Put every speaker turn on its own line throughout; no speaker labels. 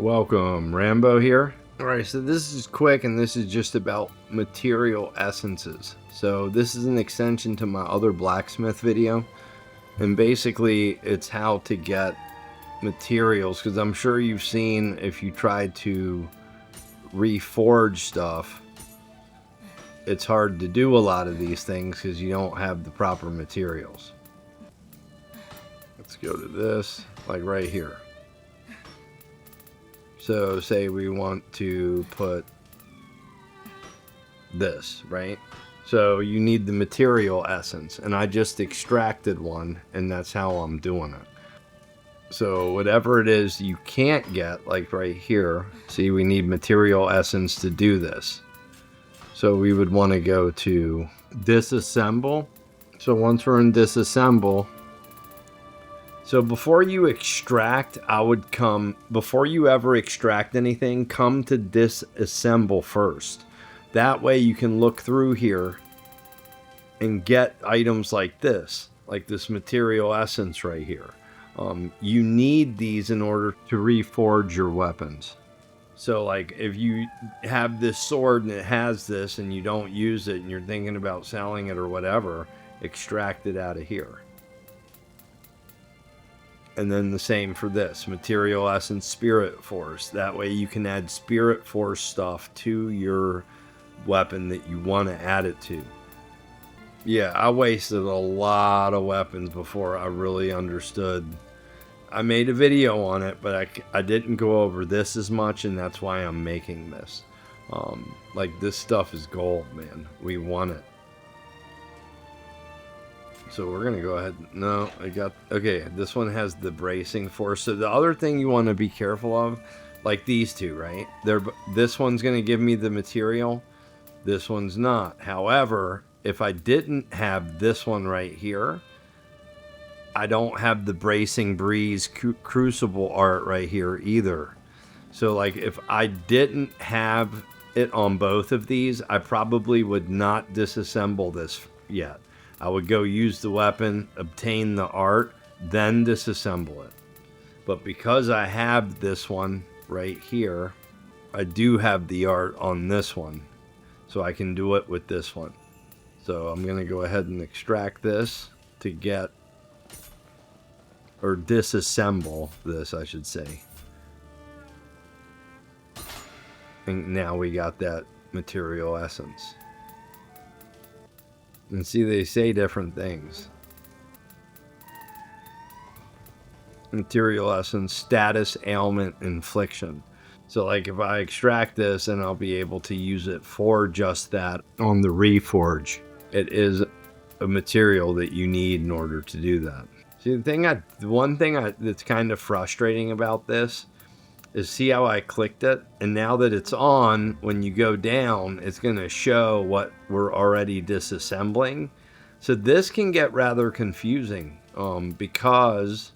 welcome. Rambo here. Alright, so this is quick and this is just about material essences. So this is an extension to my other blacksmith video. And basically it's how to get materials, because I'm sure you've seen if you try to reforge stuff, it's hard to do a lot of these things because you don't have the proper materials. Let's go to this, like right here. So say we want to put this, right? So you need the material essence, and I just extracted one, and that's how I'm doing it. So whatever it is you can't get, like right here, see, we need material essence to do this. So we would want to go to disassemble. So once we're in disassemble, so before you extract, before you ever extract anything, come to disassemble first. That way you can look through here and get items like this material essence right here. You need these in order to reforge your weapons. So like if you have this sword and it has this and you don't use it and you're thinking about selling it or whatever, extract it out of here. And then the same for this, material essence, spirit force. That way you can add spirit force stuff to your weapon that you want to add it to. Yeah, I wasted a lot of weapons before I really understood. I made a video on it, but I didn't go over this as much, and that's why I'm making this. Like, this stuff is gold, man. We want it. So we're gonna go ahead. No, okay, this one has the bracing force. So the other thing you want to be careful of, like these two, right? This one's gonna give me the material, this one's not. However, if I didn't have this one right here, I don't have the bracing breeze crucible art right here either. So like if I didn't have it on both of these, I probably would not disassemble this yet. I would go use the weapon, obtain the art, then disassemble it. But because I have this one right here, I do have the art on this one. So I can do it with this one. So I'm going to go ahead and extract this to get, or disassemble this, I should say. And now we got that material essence. And see, they say different things. Material essence, status, ailment, infliction. So like if I extract this, and I'll be able to use it for just that on the Reforge. It is a material that you need in order to do that. See, the one thing that's kind of frustrating about this is, see how I clicked it, and now that it's on, when you go down, it's going to show what we're already disassembling. So this can get rather confusing because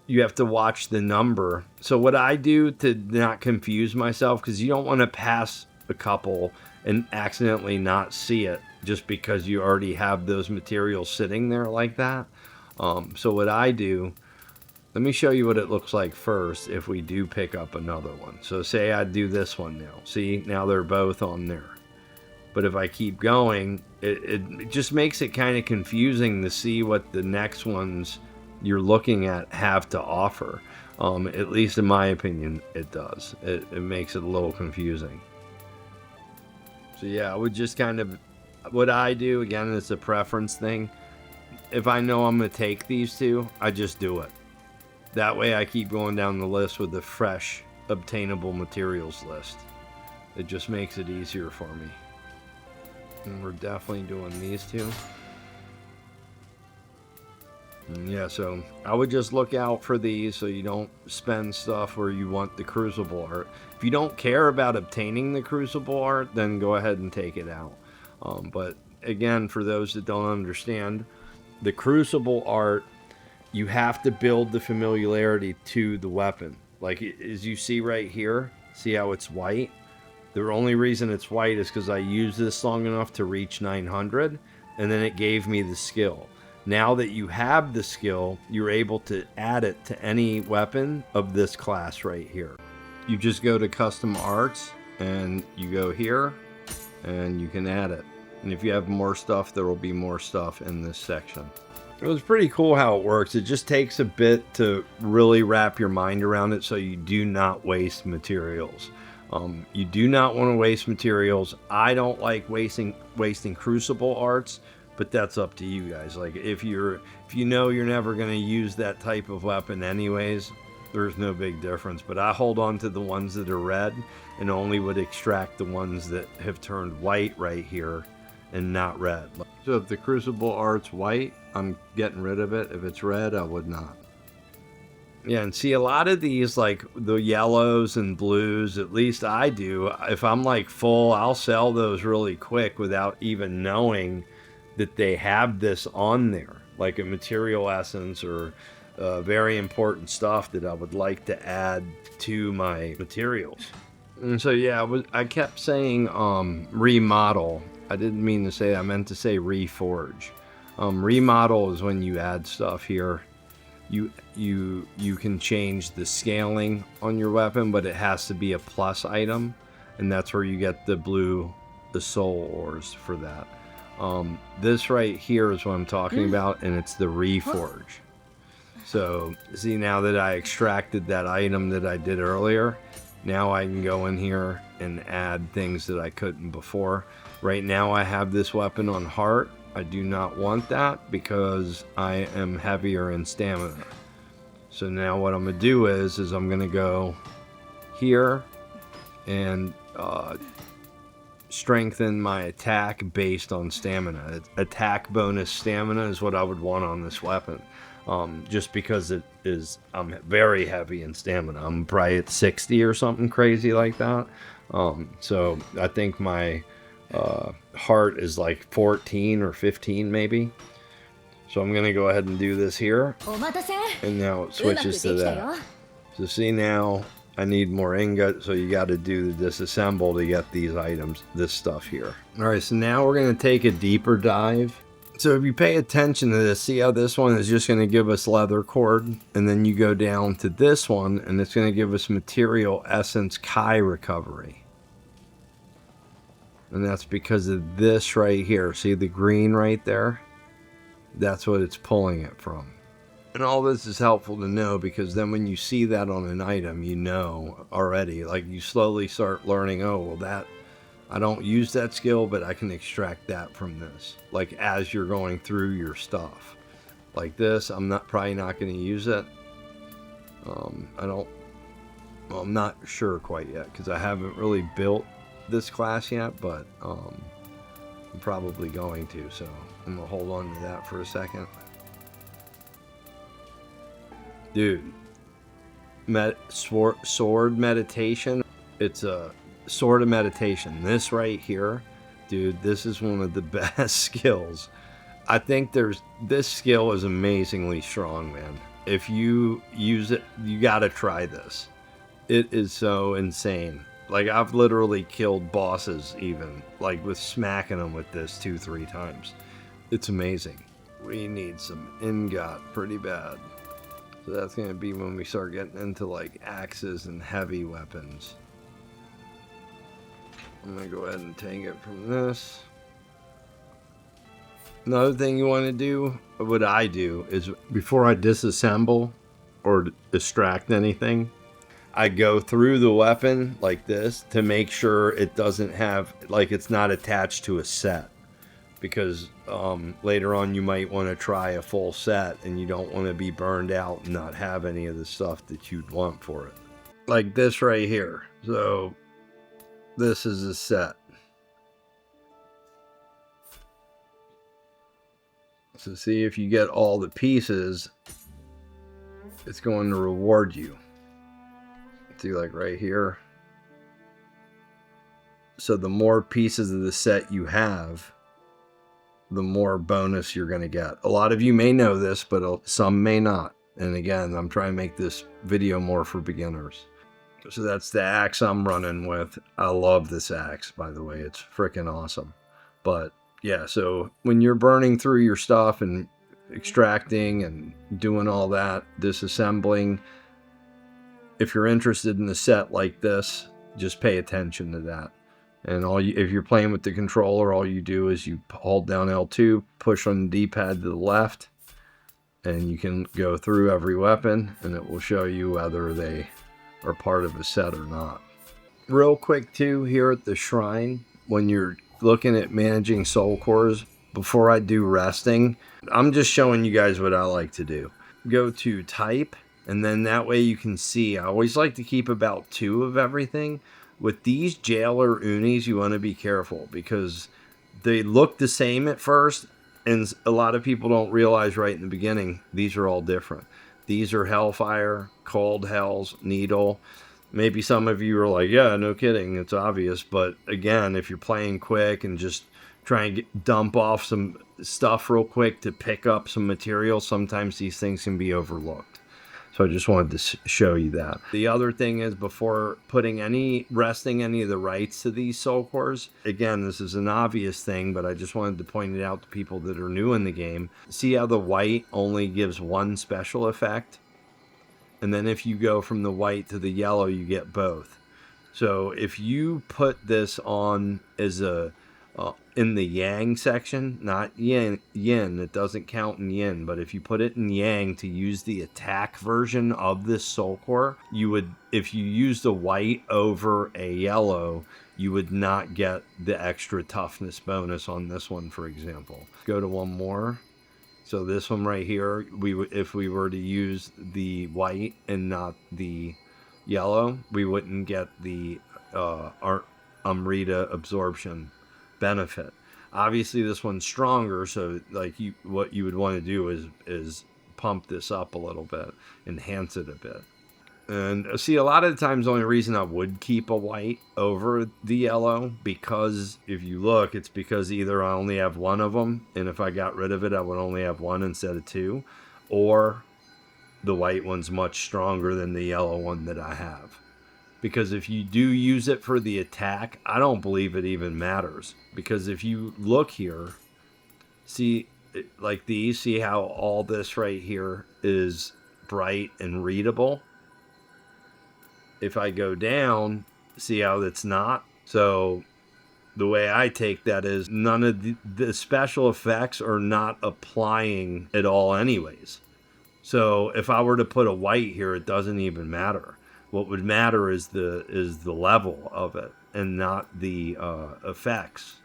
you have to watch the number. So what I do to not confuse myself, because you don't want to pass a couple and accidentally not see it just because you already have those materials sitting there like that. So what I do, let me show you what it looks like first if we do pick up another one. So say I do this one now. See, now they're both on there. But if I keep going, it just makes it kind of confusing to see what the next ones you're looking at have to offer. At least in my opinion, it does. It makes it a little confusing. So yeah, I would just kind of, what I do, again, it's a preference thing. If I know I'm going to take these two, I just do it. That way I keep going down the list with the fresh obtainable materials list. It just makes it easier for me. And we're definitely doing these two. And yeah, so I would just look out for these so you don't spend stuff where you want the Crucible art. If you don't care about obtaining the Crucible art, then go ahead and take it out. But again, for those that don't understand, the Crucible art, you have to build the familiarity to the weapon. Like, as you see right here, see how it's white? The only reason it's white is because I used this long enough to reach 900, and then it gave me the skill. Now that you have the skill, you're able to add it to any weapon of this class right here. You just go to custom arts and you go here and you can add it. And if you have more stuff, there will be more stuff in this section. It was pretty cool how it works. It just takes a bit to really wrap your mind around it so you do not waste materials. You do not want to waste materials. I don't like wasting Crucible arts, but that's up to you guys. Like if you know you're never going to use that type of weapon anyways, there's no big difference. But I hold on to the ones that are red and only would extract the ones that have turned white right here and not red. So if the Crucible art's white, I'm getting rid of it. If it's red, I would not. Yeah, and see, a lot of these, like the yellows and blues, at least I do, if I'm like full, I'll sell those really quick without even knowing that they have this on there, like a material essence or very important stuff that I would like to add to my materials. And so yeah, I kept saying remodel. I didn't mean to say that. I meant to say reforge. Remodel is when you add stuff here. You can change the scaling on your weapon, but it has to be a plus item, and that's where you get the soul ores for that. This right here is what I'm talking about, and it's the reforge. So see, now that I extracted that item that I did earlier, now I can go in here and add things that I couldn't before. Right now I have this weapon on heart. I do not want that because I am heavier in stamina. So now what I'm going to do is I'm going to go here and strengthen my attack based on stamina. Attack bonus stamina is what I would want on this weapon. Just because I'm very heavy in stamina. I'm probably at 60 or something crazy like that. So I think my heart is like 14 or 15 maybe. So I'm gonna go ahead and do this here, and now it switches to that. So see, now I need more ingot, so you got to do the disassemble to get these items, this stuff here. All right, so now we're gonna take a deeper dive. So if you pay attention to this, see how this one is just going to give us leather cord, and then you go down to this one and it's going to give us material essence Kai recovery. And that's because of this right here. See the green right there? That's what it's pulling it from. And all this is helpful to know, because then when you see that on an item, you know already. Like you slowly start learning, oh, well, that I don't use that skill, but I can extract that from this. Like as you're going through your stuff. Like this, I'm probably not going to use it. I'm not sure quite yet, because I haven't really built this class yet, but I'm probably going to, so I'm going to hold on to that for a second. Dude, sword meditation, it's a sword of meditation. This right here, dude, this is one of the best skills. I think this skill is amazingly strong, man. If you use it, you gotta try this. It is so insane. Like, I've literally killed bosses even, like with smacking them with this 2-3 times. It's amazing. We need some ingot pretty bad. So that's gonna be when we start getting into like axes and heavy weapons. I'm going to go ahead and take it from this. Another thing you want to do, what I do, is before I disassemble or extract anything, I go through the weapon like this to make sure it doesn't have, like it's not attached to a set. Because later on you might want to try a full set and you don't want to be burned out and not have any of the stuff that you'd want for it. Like this right here. So this is a set. So see, if you get all the pieces, it's going to reward you. See, like right here. So the more pieces of the set you have, the more bonus you're going to get. A lot of you may know this, but some may not. And again, I'm trying to make this video more for beginners. So that's the axe I'm running with. I love this axe, by the way. It's freaking awesome. But yeah, so when you're burning through your stuff and extracting and doing all that, disassembling. If you're interested in a set like this, just pay attention to that. And if you're playing with the controller, all you do is you hold down L2, push on the D-pad to the left, and you can go through every weapon, and it will show you whether they are part of a set or not. Real quick too, here at the shrine, when you're looking at managing soul cores, before I do resting, I'm just showing you guys what I like to do. Go to type, and then that way you can see. I always like to keep about 2 of everything. With these jailer unis, you want to be careful because they look the same at first, and a lot of people don't realize right in the beginning these are all different. These are Hellfire, Cold Hells, Needle. Maybe some of you are like, yeah, no kidding, it's obvious. But again, if you're playing quick and just try and dump off some stuff real quick to pick up some material, sometimes these things can be overlooked. So I just wanted to show you that. The other thing is, before resting any of the rights to these soul cores, again, this is an obvious thing, but I just wanted to point it out to people that are new in the game. See how the white only gives 1 special effect? And then if you go from the white to the yellow, you get both. So if you put this on as in the yang section, not yin, it doesn't count in yin, but if you put it in yang to use the attack version of this soul core, if you use the white over a yellow, you would not get the extra toughness bonus on this one, for example. Go to one more. So this one right here, if we were to use the white and not the yellow, we wouldn't get the Amrita absorption benefit. Obviously this one's stronger, so like what you would want to do is pump this up a little bit, enhance it a bit. And see, a lot of the times the only reason I would keep a white over the yellow, because if you look, it's because either I only have 1 of them, and if I got rid of it I would only have 1 instead of 2, or the white one's much stronger than the yellow one that I have. Because if you do use it for the attack, I don't believe it even matters. Because if you look here, see, like these, see how all this right here is bright and readable? If I go down, see how it's not? So the way I take that is none of the special effects are not applying at all anyways. So if I were to put a white here, it doesn't even matter. What would matter is the level of it and not the effects.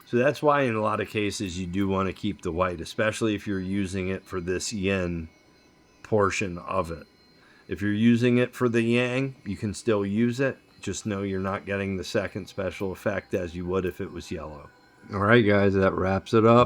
So that's why in a lot of cases you do want to keep the white, especially if you're using it for this yin portion of it. If you're using it for the yang, you can still use it. Just know you're not getting the second special effect as you would if it was yellow. All right, guys, that wraps it up.